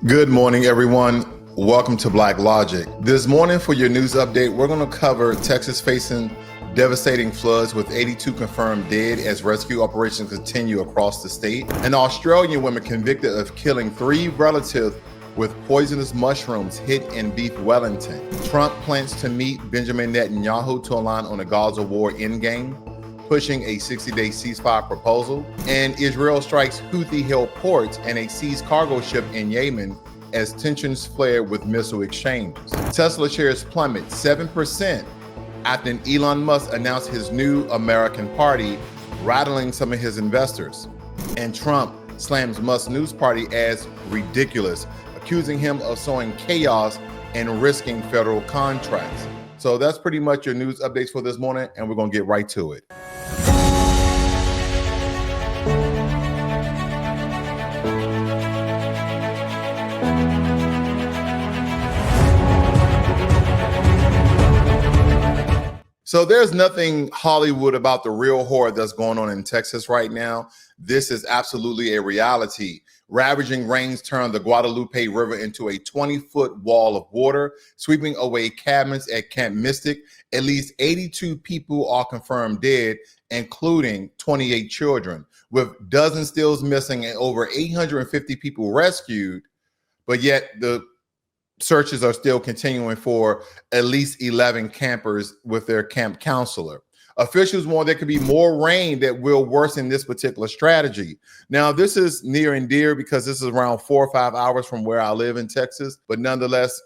Good morning, everyone. Welcome to Blacklogic. This morning for your news update, we're going to cover Texas facing devastating floods with 82 confirmed dead as rescue operations continue across the state. An Australian woman convicted of killing 3 relatives with poisonous mushrooms hid in beef Wellington. Trump plans to meet Benjamin Netanyahu to align on a Gaza war endgame, pushing a 60-day ceasefire proposal. And Israel strikes Houthi-held ports and a seized cargo ship in Yemen as tensions flare with missile exchanges. Tesla shares plummet 7% after Elon Musk announced his new American party, rattling some of his investors. And Trump slams Musk's news party as ridiculous, accusing him of sowing chaos and risking federal contracts. So that's pretty much your news updates for this morning, and we're going to get right to it. So there's nothing Hollywood about the real horror that's going on in Texas right now. This is absolutely a reality. Ravaging rains turned the Guadalupe River into a 20-foot wall of water, sweeping away cabins at Camp Mystic. At least 82 people are confirmed dead, including 28 children, with dozens still missing and over 850 people rescued. But yet the searches are still continuing for at least 11 campers with their camp counselor. Officials warn there could be more rain that will worsen this particular strategy. Now, this is near and dear because this is around 4 or 5 hours from where I live in Texas. But nonetheless,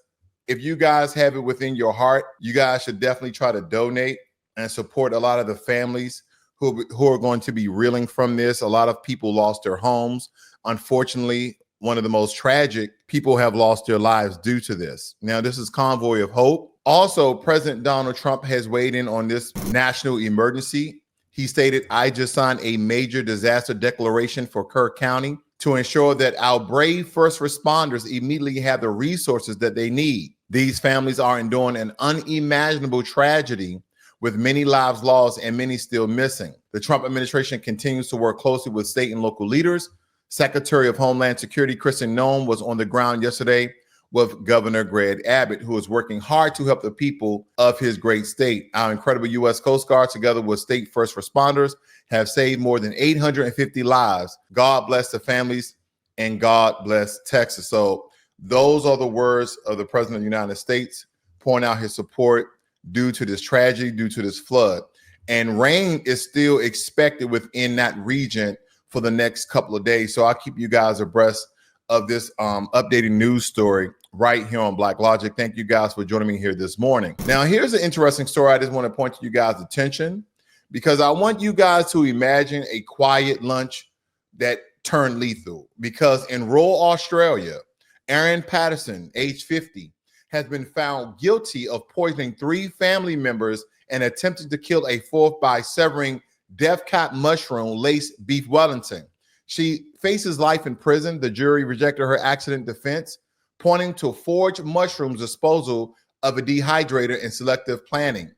if you guys have it within your heart, you guys should definitely try to donate and support a lot of the families who are going to be reeling from this. A lot of people lost their homes. Unfortunately, one of the most tragic, people have lost their lives due to this. Now, this is Convoy of Hope. Also, President Donald Trump has weighed in on this national emergency. He stated, "I just signed a major disaster declaration for Kerr County to ensure that our brave first responders immediately have the resources that they need. These families are enduring an unimaginable tragedy with many lives lost and many still missing." The Trump administration continues to work closely with state and local leaders. Secretary of Homeland Security Kristen Noem was on the ground yesterday with Governor Greg Abbott, who is working hard to help the people of his great state. Our incredible U.S. Coast Guard, together with state first responders, have saved more than 850 lives. God bless the families and God bless Texas. So those are the words of the President of the United States, pouring out his support due to this tragedy, due to this flood. And rain is still expected within that region for the next couple of days. So I'll keep you guys abreast of this updated news story right here on Blacklogic. Thank you guys for joining me here this morning. Now, here's an interesting story I just want to point to you guys' attention, because I want you guys to imagine a quiet lunch that turned lethal. Because in rural Australia, Aaron Patterson, age 50, has been found guilty of poisoning 3 family members and attempting to kill a 4th by severing death cap mushroom laced beef Wellington. She faces life in prison. The jury rejected her accident defense, pointing to forged mushrooms disposal of a dehydrator and selective planning.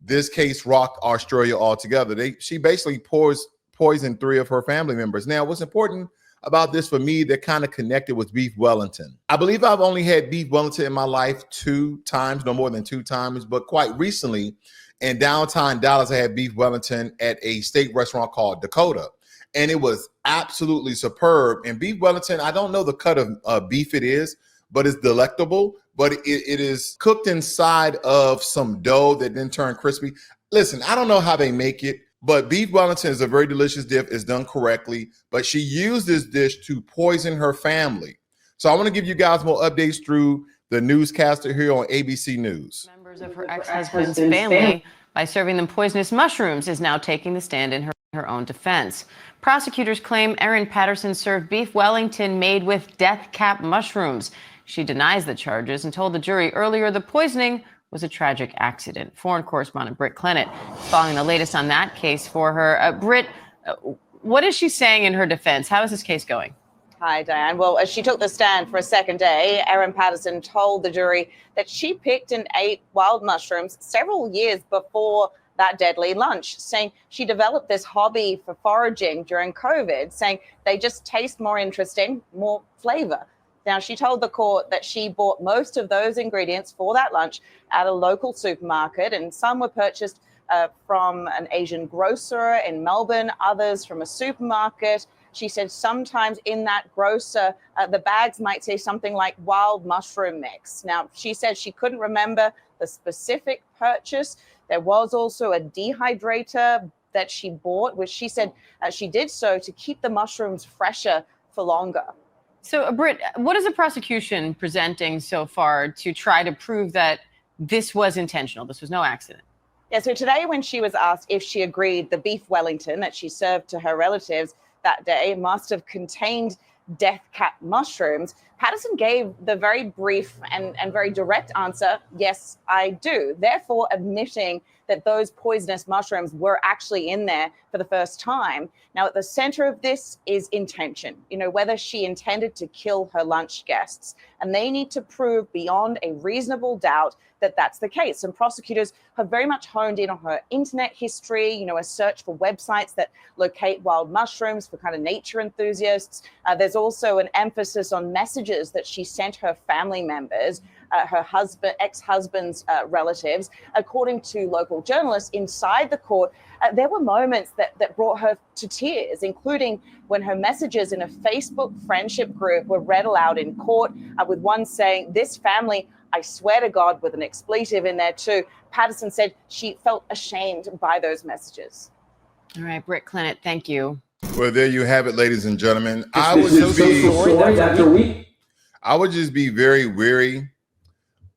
This case rocked Australia altogether. She basically poisoned 3 of her family members. Now, what's important about this for me that kind of connected with beef Wellington? I believe I've only had beef Wellington in my life 2 times, no more than 2 times, but quite recently in downtown Dallas, I had beef Wellington at a steak restaurant called Dakota, and it was absolutely superb. And beef Wellington, I don't know the cut of beef it is, but it's delectable. But it is cooked inside of some dough that then turned crispy. Listen, I don't know how they make it, but beef Wellington is a very delicious dish. It's done correctly, but she used this dish to poison her family. So I want to give you guys more updates through the newscaster here on ABC News. Members of her ex-husband's family, by serving them poisonous mushrooms, is now taking the stand in her own defense. Prosecutors claim Erin Patterson served beef Wellington made with death cap mushrooms. She denies the charges and told the jury earlier the poisoning was a tragic accident. Foreign correspondent Britt Clennett is following the latest on that case for her. Britt, what is she saying in her defense? How is this case going? Hi, Diane. Well, as she took the stand for a second day, Erin Patterson told the jury that she picked and ate wild mushrooms several years before that deadly lunch, saying she developed this hobby for foraging during COVID, saying they just taste more interesting, more flavor. Now, she told the court that she bought most of those ingredients for that lunch at a local supermarket, and some were purchased from an Asian grocer in Melbourne, others from a supermarket. She said sometimes in that grocer, the bags might say something like wild mushroom mix. Now, she said she couldn't remember the specific purchase. There was also a dehydrator that she bought, which she said she did so to keep the mushrooms fresher for longer. So, Britt, what is the prosecution presenting so far to try to prove that this was intentional? This was no accident. Yeah, so today when she was asked if she agreed the beef Wellington that she served to her relatives that day must have contained death cap mushrooms, Patterson gave the very brief and very direct answer, yes, I do, therefore admitting that those poisonous mushrooms were actually in there for the first time. Now, at the center of this is intention, whether she intended to kill her lunch guests. And they need to prove beyond a reasonable doubt that that's the case. And prosecutors have very much honed in on her internet history, a search for websites that locate wild mushrooms for kind of nature enthusiasts. There's also an emphasis on messages that she sent her family members, her ex-husband's relatives. According to local journalists inside the court, there were moments that brought her to tears, including when her messages in a Facebook friendship group were read aloud in court, with one saying, "This family, I swear to God," with an expletive in there too. Patterson said she felt ashamed by those messages. All right, Britt Clennett, thank you. Well, there you have it, ladies and gentlemen. I would just be very weary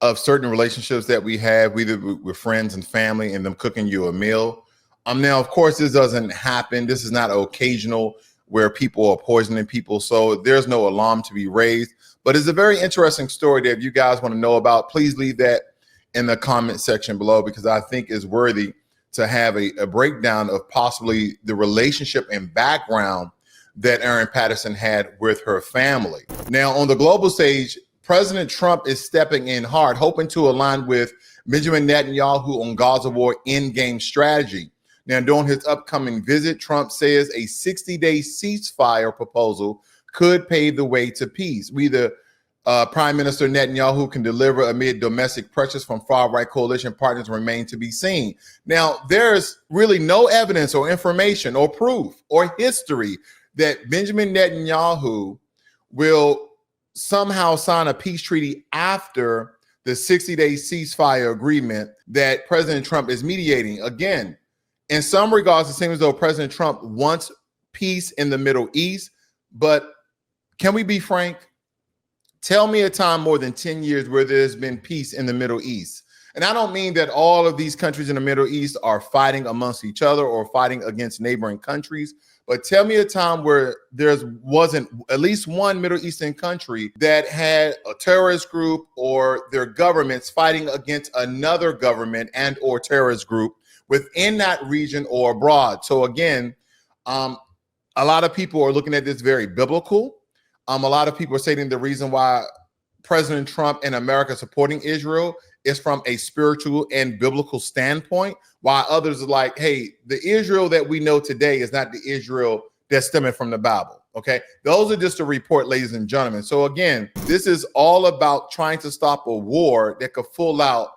of certain relationships that we have, either with friends and family, and them cooking you a meal. Now, of course, this doesn't happen. This is not occasional where people are poisoning people, so there's no alarm to be raised. But it's a very interesting story that if you guys want to know about, please leave that in the comment section below, because I think it's worthy to have a breakdown of possibly the relationship and background that Erin Patterson had with her family. Now, on the global stage, President Trump is stepping in hard, hoping to align with Benjamin Netanyahu on Gaza war endgame strategy. Now, during his upcoming visit, Trump says a 60-day ceasefire proposal could pave the way to peace. Prime Minister Netanyahu can deliver amid domestic pressures from far-right coalition partners remain to be seen. Now, there's really no evidence or information or proof or history that Benjamin Netanyahu will somehow sign a peace treaty after the 60-day ceasefire agreement that President Trump is mediating. Again, in some regards, it seems as though President Trump wants peace in the Middle East, but can we be frank? Tell me a time more than 10 years where there's been peace in the Middle East. And I don't mean that all of these countries in the Middle East are fighting amongst each other or fighting against neighboring countries, but tell me a time where there wasn't at least one Middle Eastern country that had a terrorist group or their governments fighting against another government and or terrorist group within that region or abroad. So again, a lot of people are looking at this very biblical. A lot of people are saying the reason why President Trump and America supporting Israel is from a spiritual and biblical standpoint, while others are like, hey, the Israel that we know today is not the Israel that's stemming from the Bible. Okay, those are just a report, ladies and gentlemen. So again, this is all about trying to stop a war that could full out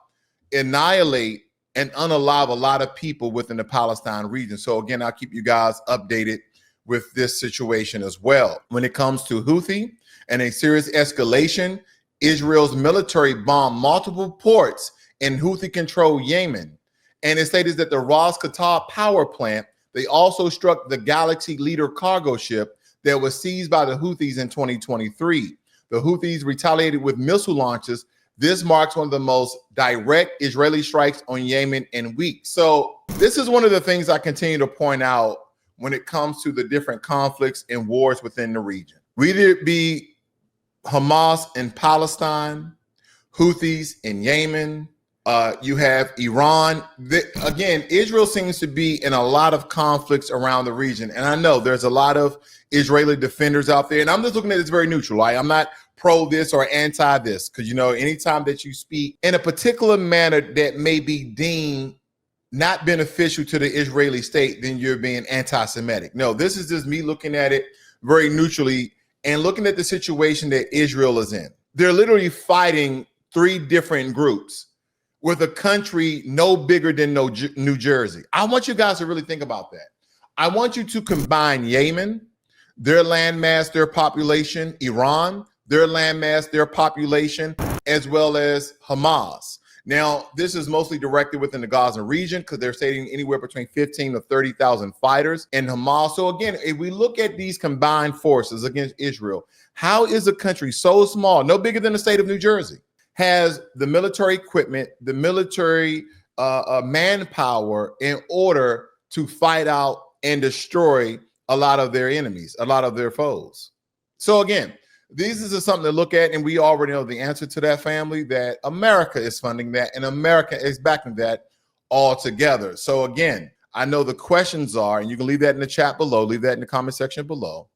annihilate and unalive a lot of people within the Palestine region. So again, I'll keep you guys updated with this situation as well. When it comes to Houthi and a serious escalation, Israel's military bombed multiple ports in Houthi-controlled Yemen. And it stated that the Ras Qatar power plant, they also struck the Galaxy Leader cargo ship that was seized by the Houthis in 2023. The Houthis retaliated with missile launches. This marks one of the most direct Israeli strikes on Yemen in weeks. So this is one of the things I continue to point out when it comes to the different conflicts and wars within the region. Whether it be Hamas in Palestine, Houthis in Yemen, you have Iran. Again, Israel seems to be in a lot of conflicts around the region. And I know there's a lot of Israeli defenders out there. And I'm just looking at this very neutral. Right? I'm not pro this or anti this, because, you know, anytime that you speak in a particular manner that may be deemed not beneficial to the Israeli state, then you're being anti-Semitic. No, this is just me looking at it very neutrally and looking at the situation that Israel is in. They're literally fighting three different groups with a country no bigger than New Jersey. I want you guys to really think about that. I want you to combine Yemen, their landmass, their population, Iran, their landmass, their population, as well as Hamas. Now, this is mostly directed within the Gaza region because they're stating anywhere between 15 to 30,000 fighters in Hamas. So again, if we look at these combined forces against Israel, how is a country so small, no bigger than the state of New Jersey, has the military equipment, the military manpower in order to fight out and destroy a lot of their enemies, a lot of their foes? So again, this is something to look at, and we already know the answer to that, family, that America is funding that, and America is backing that altogether. So again, I know the questions are, and you can leave that in the chat below, leave that in the comment section below.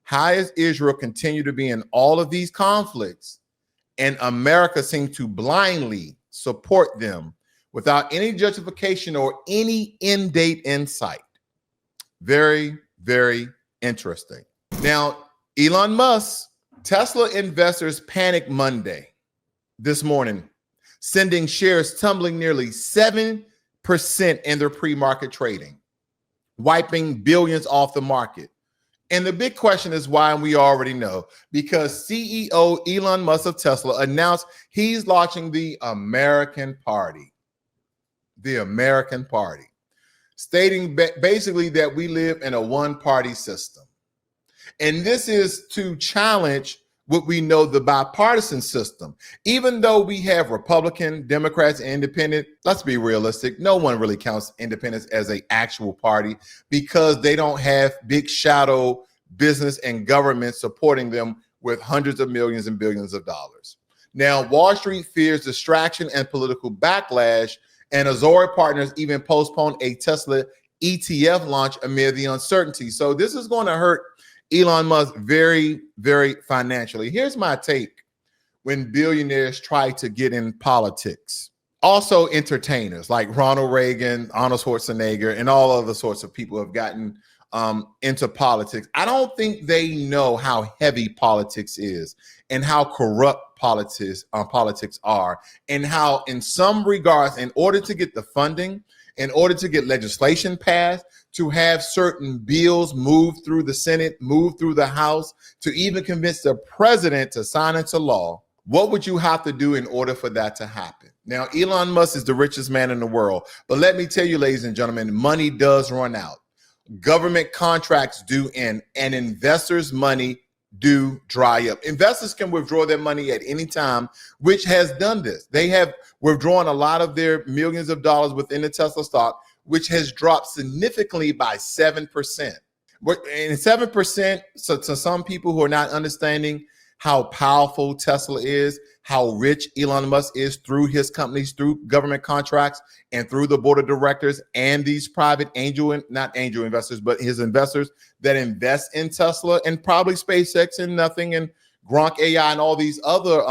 How does Israel continue to be in all of these conflicts, and America seems to blindly support them without any justification or any end date in sight? Very, very interesting. Now, Elon Musk, Tesla investors panic Monday this morning, sending shares tumbling nearly 7% in their pre-market trading, wiping billions off the market. And the big question is why, and we already know, because CEO Elon Musk of Tesla announced he's launching the American Party, stating basically that we live in a one-party system. And this is to challenge what we know, the bipartisan system. Even though we have Republican, Democrats, and Independent, let's be realistic, no one really counts independents as an actual party because they don't have big shadow business and government supporting them with hundreds of millions and billions of dollars. Now, Wall Street fears distraction and political backlash, and Azori Partners even postponed a Tesla ETF launch amid the uncertainty. So this is going to hurt Elon Musk very, very financially. Here's my take when billionaires try to get in politics. Also entertainers like Ronald Reagan, Arnold Schwarzenegger, and all other sorts of people have gotten into politics. I don't think they know how heavy politics is and how corrupt politics are, and how in some regards, in order to get the funding, in order to get legislation passed, to have certain bills move through the Senate, move through the House, to even convince the president to sign into law, what would you have to do in order for that to happen? Now, Elon Musk is the richest man in the world, but let me tell you, ladies and gentlemen, money does run out. Government contracts do end, and investors' money do dry up. Investors can withdraw their money at any time, which has done this. They have withdrawn a lot of their millions of dollars within the Tesla stock, which has dropped significantly by 7%. And 7%, so to some people who are not understanding how powerful Tesla is, how rich Elon Musk is through his companies, through government contracts, and through the board of directors and these private not angel investors, but his investors that invest in Tesla and probably SpaceX and Nothing and Gronk AI and all these other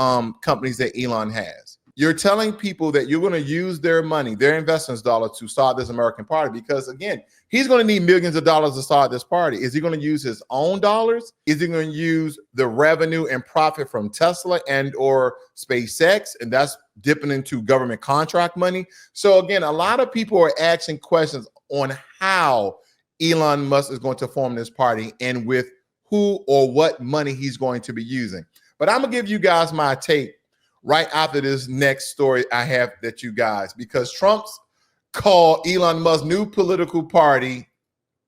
companies that Elon has. You're telling people that you're going to use their money, their investors' dollar, to start this American party because, again, he's going to need millions of dollars to start this party. Is he going to use his own dollars? Is he going to use the revenue and profit from Tesla and or SpaceX? And that's dipping into government contract money. So, again, a lot of people are asking questions on how Elon Musk is going to form this party and with who or what money he's going to be using. But I'm going to give you guys my take right after this next story I have that you guys, because Trump's called Elon Musk's new political party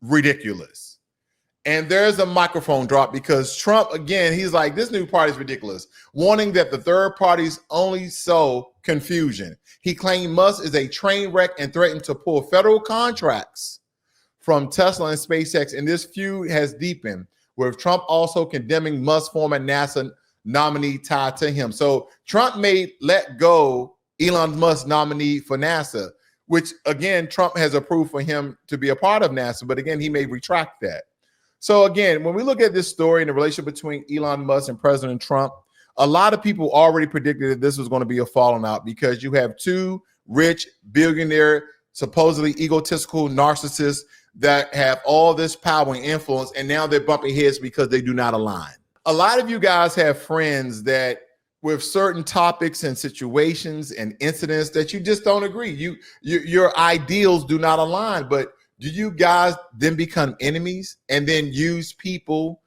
ridiculous. And there's a microphone drop because Trump, again, he's like, this new party is ridiculous, warning that the third parties only sow confusion. He claimed Musk is a train wreck and threatened to pull federal contracts from Tesla and SpaceX. And this feud has deepened, with Trump also condemning Musk's former NASA nominee tied to him. So Trump may let go Elon Musk's nominee for NASA, which again, Trump has approved for him to be a part of NASA, but again, he may retract that. So again, when we look at this story and the relationship between Elon Musk and President Trump, a lot of people already predicted that this was going to be a falling out because you have two rich billionaire, supposedly egotistical narcissists that have all this power and influence, and now they're bumping heads because they do not align. a lot of you guys have friends that with certain topics and situations and incidents that you just don't agree. Your ideals do not align, but do you guys then become enemies and then use people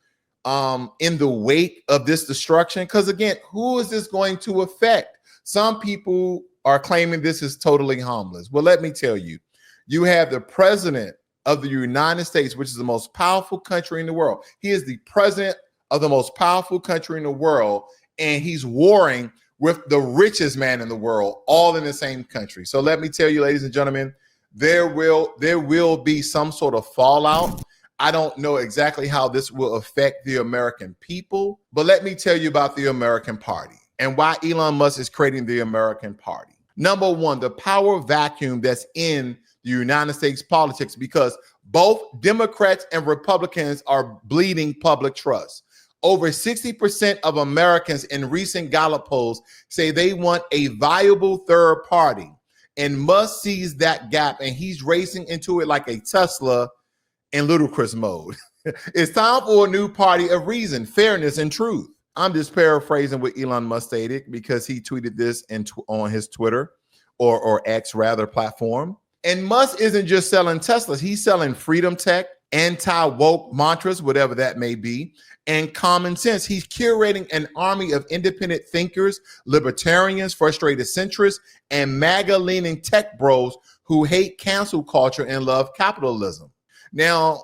in the wake of this destruction? Because again, who is this going to affect? Some people are claiming this is totally harmless. Well, let me tell you, you have the president of the United States, which is the most powerful country in the world. He is the president of the most powerful country in the world, and he's warring with the richest man in the world, all in the same country. So let me tell you, ladies and gentlemen, there will be some sort of fallout. I don't know exactly how this will affect the American people, but let me tell you about the American Party and why Elon Musk is creating the American Party. Number one, the power vacuum that's in the United States politics, because both Democrats and Republicans are bleeding public trust. Over 60% of Americans in recent Gallup polls say they want a viable third party, and Musk sees that gap and he's racing into it like a Tesla in ludicrous mode. It's time for a new party of reason, fairness, and truth. I'm just paraphrasing what Elon Musk stated because he tweeted this on his Twitter or X rather platform. And Musk isn't just selling Teslas, he's selling freedom tech, anti-woke mantras, whatever that may be, and common sense. He's curating an army of independent thinkers, libertarians, frustrated centrists, and MAGA-leaning tech bros who hate cancel culture and love capitalism. Now,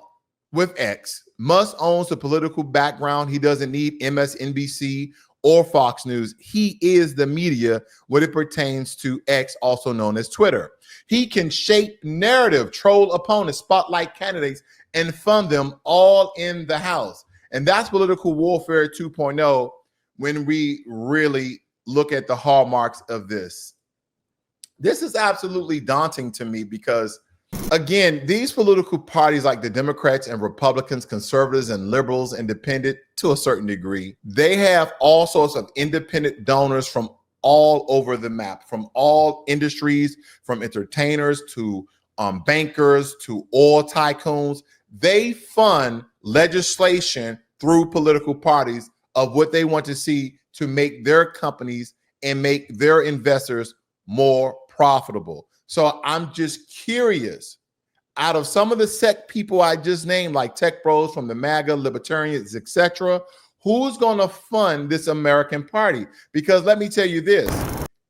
with X, Musk owns a political background. He doesn't need MSNBC or Fox News. He is the media when it pertains to X, also known as Twitter. He can shape narrative, troll opponents, spotlight candidates, and fund them all in the house. And that's political warfare 2.0 when we really look at the hallmarks of this. This is absolutely daunting to me because, again, these political parties like the Democrats and Republicans, conservatives and liberals, independent to a certain degree, they have all sorts of independent donors from all over the map, from all industries, from entertainers to bankers to oil tycoons. They fund legislation through political parties of what they want to see to make their companies and make their investors more profitable. So I'm just curious, out of some of the sect people I just named, like tech bros from the MAGA, libertarians, etc., who's going to fund this American party? Because let me tell you this,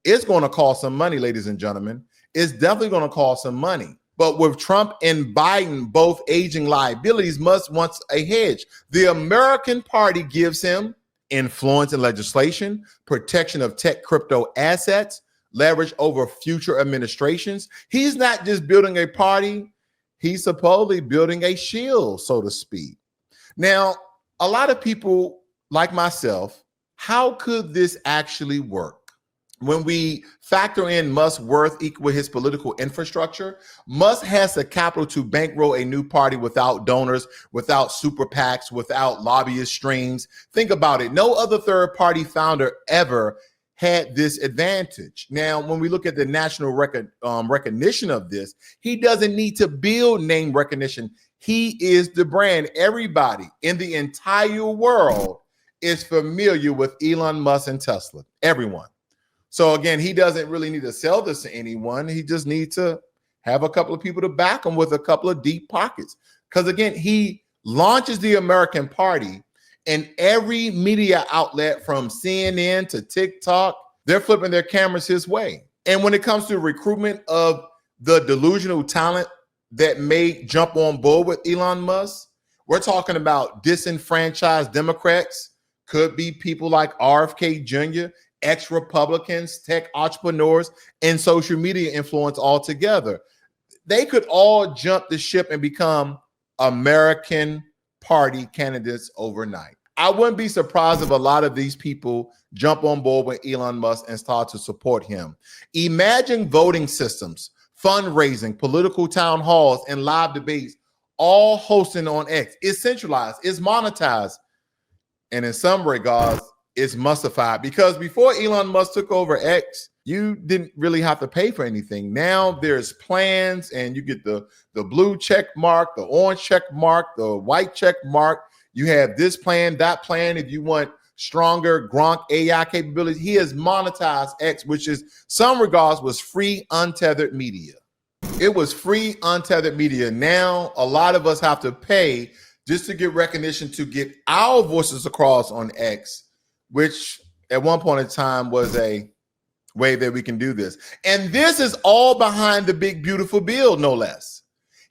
it's going to cost some money, ladies and gentlemen. It's definitely going to cost some money. But with Trump and Biden both aging liabilities, Musk wants a hedge. The American Party gives him influence in legislation, protection of tech crypto assets, leverage over future administrations. He's not just building a party, he's supposedly building a shield, so to speak. Now, a lot of people like myself, how could this actually work? When we factor in Musk's worth equal his political infrastructure, Musk has the capital to bankroll a new party without donors, without super PACs, without lobbyist streams. Think about it. No other third party founder ever had this advantage. Now, when we look at the national recognition of this, he doesn't need to build name recognition. He is the brand. Everybody in the entire world is familiar with Elon Musk and Tesla. Everyone. So again, he doesn't really need to sell this to anyone. He just needs to have a couple of people to back him with a couple of deep pockets. Because again, he launches the American Party, and every media outlet from CNN to TikTok, they're flipping their cameras his way. And when it comes to recruitment of the delusional talent that may jump on board with Elon Musk, we're talking about disenfranchised Democrats, could be people like RFK Jr., ex-Republicans, tech entrepreneurs, and social media influence altogether. They could all jump the ship and become American Party candidates overnight. I wouldn't be surprised if a lot of these people jump on board with Elon Musk and start to support him. Imagine voting systems, fundraising, political town halls, and live debates all hosting on X. It's centralized, it's monetized, and in some regards, it's Muskified, because before Elon Musk took over X, you didn't really have to pay for anything. Now there's plans and you get the blue check mark, the orange check mark, the white check mark. You have this plan, that plan. If you want stronger Gronk AI capabilities, he has monetized X, which is some regards was free untethered media. It was free untethered media. Now a lot of us have to pay just to get recognition to get our voices across on X, which at one point in time was a way that we can do this. And this is all behind the big, beautiful bill, no less.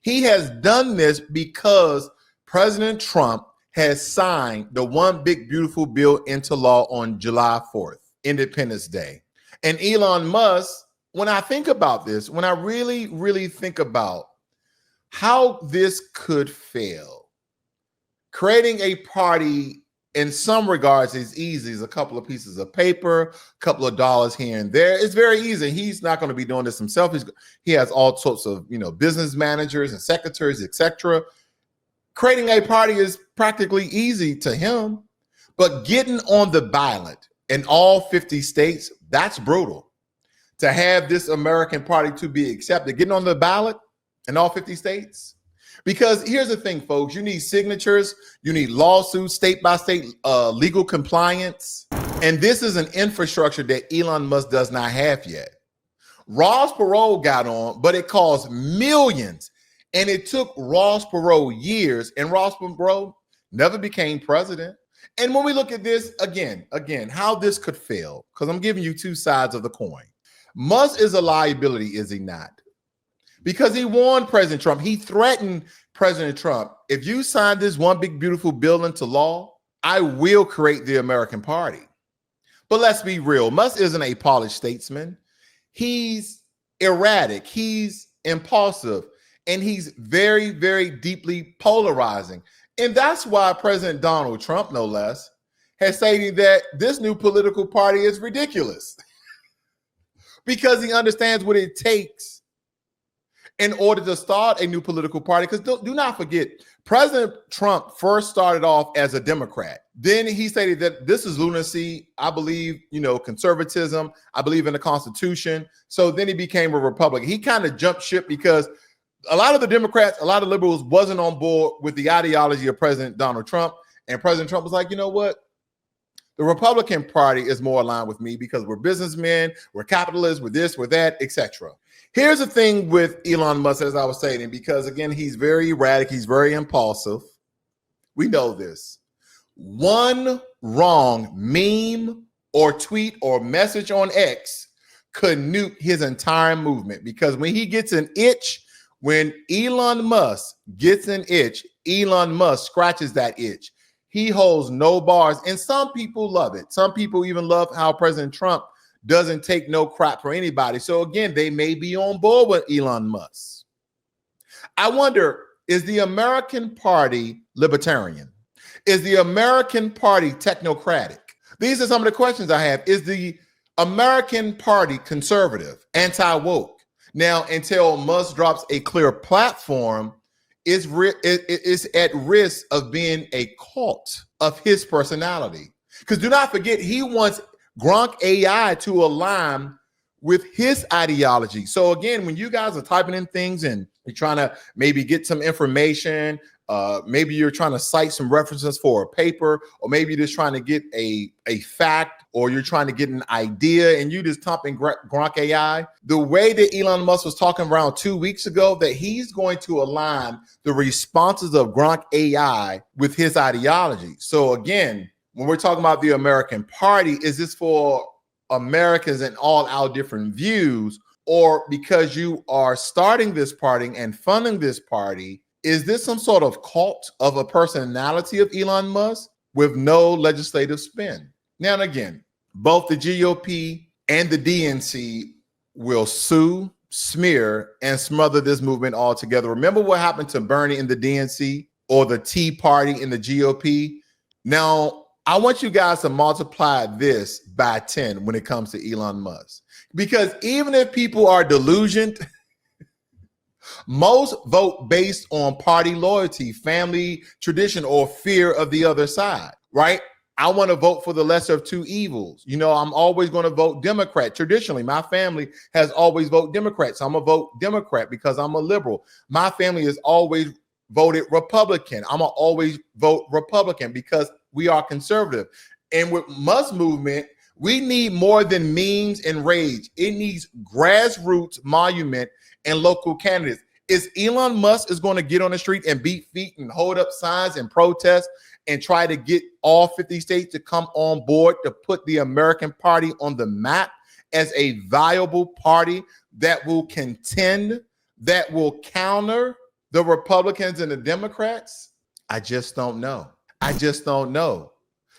He has done this because President Trump has signed the one big, beautiful bill into law on July 4th, Independence Day. And Elon Musk, when I think about this, when I really, really think about how this could fail, creating a party in some regards is easy. It's a couple of pieces of paper, a couple of dollars here and there. It's very easy. He's not going to be doing this himself. He has all sorts of, business managers and secretaries, etc. Creating a party is practically easy to him, but getting on the ballot in all 50 states, that's brutal. To have this American party to be accepted, getting on the ballot in all 50 states. Because here's the thing, folks, you need signatures, you need lawsuits, state by state legal compliance. And this is an infrastructure that Elon Musk does not have yet. Ross Perot got on, but it cost millions. And it took Ross Perot years, and Ross Perot never became president. And when we look at this, again, how this could fail, because I'm giving you two sides of the coin. Musk is a liability, is he not? Because he warned President Trump. He threatened President Trump. If you sign this one big, beautiful bill into law, I will create the American party. But let's be real. Musk isn't a polished statesman. He's erratic. He's impulsive. And he's very, very deeply polarizing. And that's why President Donald Trump, no less, has stated that this new political party is ridiculous. Because he understands what it takes in order to start a new political party. Because do not forget, President Trump first started off as a Democrat. Then he stated that this is lunacy. I believe, conservatism. I believe in the Constitution. So then he became a Republican. He kind of jumped ship because a lot of the Democrats, a lot of liberals wasn't on board with the ideology of President Donald Trump. And President Trump was like, you know what? The Republican Party is more aligned with me because we're businessmen, we're capitalists, we're this, we're that, etc. Here's the thing with Elon Musk, as I was saying, because again, he's very erratic, he's very impulsive. We know this. One wrong meme or tweet or message on X could nuke his entire movement, because when he gets an itch, when Elon Musk gets an itch, Elon Musk scratches that itch. He holds no bars, and some people love it. Some people even love how President Trump doesn't take no crap for anybody. So again, they may be on board with Elon Musk. I wonder, is the American Party libertarian? Is the American Party technocratic? These are some of the questions I have. Is the American Party conservative, anti-woke? Now, until Musk drops a clear platform, is at risk of being a cult of his personality. Because do not forget, he wants Gronk AI to align with his ideology. So again, when you guys are typing in things and you're trying to maybe get some information, maybe you're trying to cite some references for a paper, or maybe you're just trying to get a fact, or you're trying to get an idea, and you just type in Gronk AI, the way that Elon Musk was talking around 2 weeks ago, that he's going to align the responses of Gronk AI with his ideology. So again, when we're talking about the American Party, is this for Americans and all our different views, or because you are starting this party and funding this party, is this some sort of cult of a personality of Elon Musk with no legislative spin? Now and again, both the GOP and the DNC will sue, smear, and smother this movement altogether. Remember what happened to Bernie in the DNC or the Tea Party in the GOP? Now, I want you guys to multiply this by 10 when it comes to Elon Musk. Because even if people are delusioned, most vote based on party loyalty, family tradition, or fear of the other side, right? I want to vote for the lesser of two evils. I'm always going to vote Democrat. Traditionally, my family has always voted Democrat. So I'm going to vote Democrat because I'm a liberal. My family has always voted Republican. I'm going to always vote Republican because we are conservative. And with Musk movement, we need more than memes and rage. It needs grassroots monument and local candidates. Is Elon Musk is going to get on the street and beat feet and hold up signs and protest and try to get all 50 states to come on board to put the American party on the map as a viable party that will contend, that will counter the Republicans and the Democrats? I just don't know. I just don't know.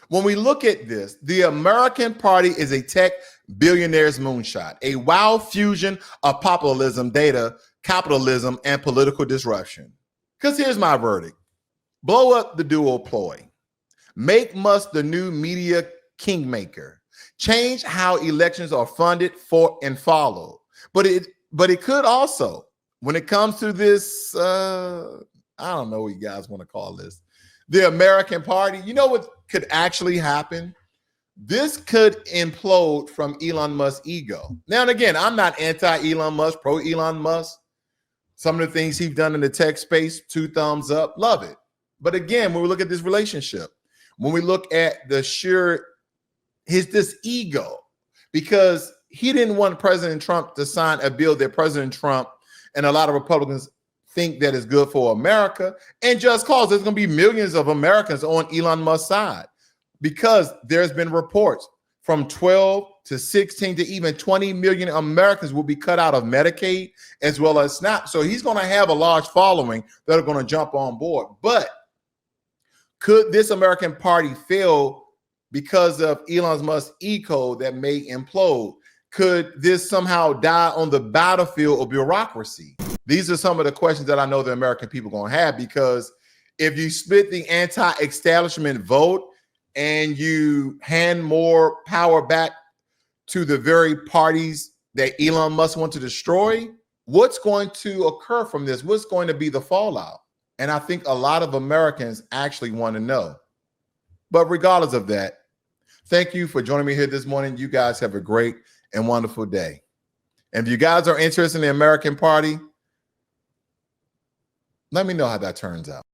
When we look at this, the American party is a tech billionaire's moonshot, a wild fusion of populism, data, capitalism, and political disruption. Because here's my verdict. Blow up the dual ploy. Make Musk the new media kingmaker. Change how elections are funded for and followed. But it could also, when it comes to this, I don't know what you guys want to call this, the American party, you know what could actually happen? This could implode from Elon Musk's ego. Now, and again, I'm not anti-Elon Musk, pro-Elon Musk. Some of the things he's done in the tech space, 2 thumbs up, love it. But again, when we look at this relationship, when we look at this ego, because he didn't want President Trump to sign a bill that President Trump and a lot of Republicans think that is good for America, and just cause there's going to be millions of Americans on Elon Musk's side, because there's been reports from 12 to 16 to even 20 million Americans will be cut out of Medicaid as well as SNAP. So he's going to have a large following that are going to jump on board. But could this American party fail because of Elon Musk's ego that may implode? Could this somehow die on the battlefield of bureaucracy? These are some of the questions that I know the American people are going to have, because if you split the anti-establishment vote and you hand more power back to the very parties that Elon Musk wants to destroy, what's going to occur from this? What's going to be the fallout? And I think a lot of Americans actually want to know. But regardless of that, thank you for joining me here this morning. You guys have a great and wonderful day. And if you guys are interested in the American Party, let me know how that turns out.